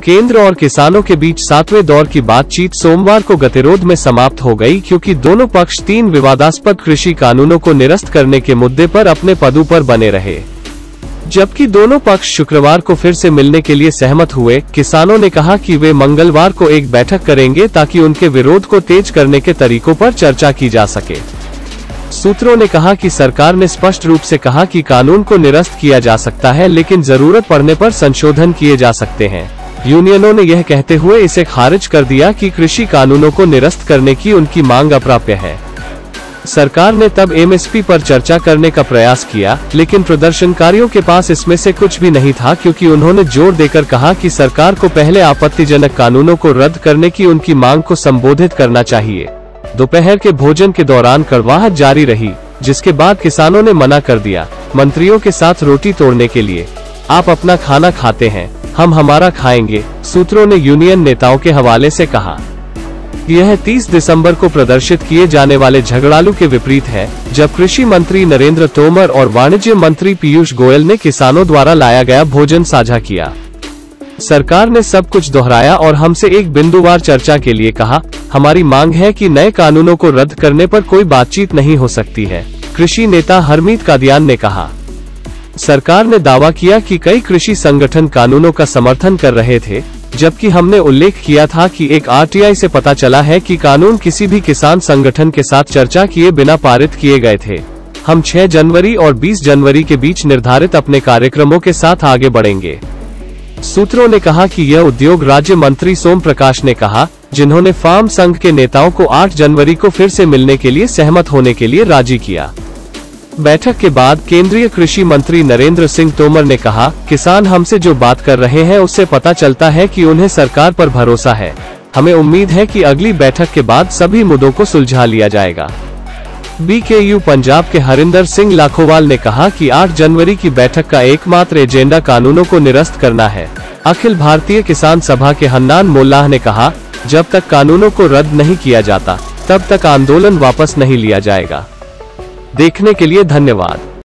केंद्र और किसानों के बीच 7वें दौर की बातचीत सोमवार को गतिरोध में समाप्त हो गई, क्योंकि दोनों पक्ष 3 विवादास्पद कृषि कानूनों को निरस्त करने के मुद्दे पर अपने पदों पर बने रहे। जबकि दोनों पक्ष शुक्रवार को फिर से मिलने के लिए सहमत हुए, किसानों ने कहा कि वे मंगलवार को एक बैठक करेंगे ताकि उनके विरोध को तेज करने के तरीकों पर चर्चा की जा सके। सूत्रों ने कहा कि सरकार ने स्पष्ट रूप से कहा कि कानून को निरस्त किया जा सकता है, लेकिन जरूरत पड़ने पर संशोधन किए जा सकते हैं। यूनियनों ने यह कहते हुए इसे खारिज कर दिया कि कृषि कानूनों को निरस्त करने की उनकी मांग अप्राप्य है। सरकार ने तब एमएसपी पर चर्चा करने का प्रयास किया, लेकिन प्रदर्शनकारियों के पास इसमें से कुछ भी नहीं था, क्योंकि उन्होंने जोर देकर कहा कि सरकार को पहले आपत्तिजनक कानूनों को रद्द करने की उनकी मांग को संबोधित करना चाहिए। दोपहर के भोजन के दौरान कड़वाहट जारी रही, जिसके बाद किसानों ने मना कर दिया मंत्रियों के साथ रोटी तोड़ने के लिए। आप अपना खाना खाते हैं, हम हमारा खाएंगे, सूत्रों ने यूनियन नेताओं के हवाले से कहा। यह 30 दिसंबर को प्रदर्शित किए जाने वाले झगड़ालू के विपरीत है, जब कृषि मंत्री नरेंद्र तोमर और वाणिज्य मंत्री पीयूष गोयल ने किसानों द्वारा लाया गया भोजन साझा किया। सरकार ने सब कुछ दोहराया और हमसे एक बिंदुवार चर्चा के लिए कहा। हमारी मांग है कि नए कानूनों को रद्द करने पर कोई बातचीत नहीं हो सकती है, कृषि नेता हरमीत कादियान ने कहा। सरकार ने दावा किया कि कई कृषि संगठन कानूनों का समर्थन कर रहे थे, जबकि हमने उल्लेख किया था कि एक आरटीआई से पता चला है कि कानून किसी भी किसान संगठन के साथ चर्चा किए बिना पारित किए गए थे। हम 6 जनवरी और 20 जनवरी के बीच निर्धारित अपने कार्यक्रमों के साथ आगे बढ़ेंगे। सूत्रों ने कहा कि यह उद्योग राज्य मंत्री सोम प्रकाश ने कहा, जिन्होंने फार्म संघ के नेताओं को 8 जनवरी को फिर से मिलने के लिए सहमत होने के लिए राजी किया। बैठक के बाद केंद्रीय कृषि मंत्री नरेंद्र सिंह तोमर ने कहा, किसान हमसे जो बात कर रहे हैं उससे पता चलता है कि उन्हें सरकार पर भरोसा है। हमें उम्मीद है कि अगली बैठक के बाद सभी मुद्दों को सुलझा लिया जाएगा। बीकेयू पंजाब के हरिंदर सिंह लाखोवाल ने कहा कि 8 जनवरी की बैठक का एकमात्र एजेंडा कानूनों को निरस्त करना है। अखिल भारतीय किसान सभा के हन्नान मोल्लाह ने कहा, जब तक कानूनों को रद्द नहीं किया जाता, तब तक आंदोलन वापस नहीं लिया जाएगा। देखने के लिए धन्यवाद।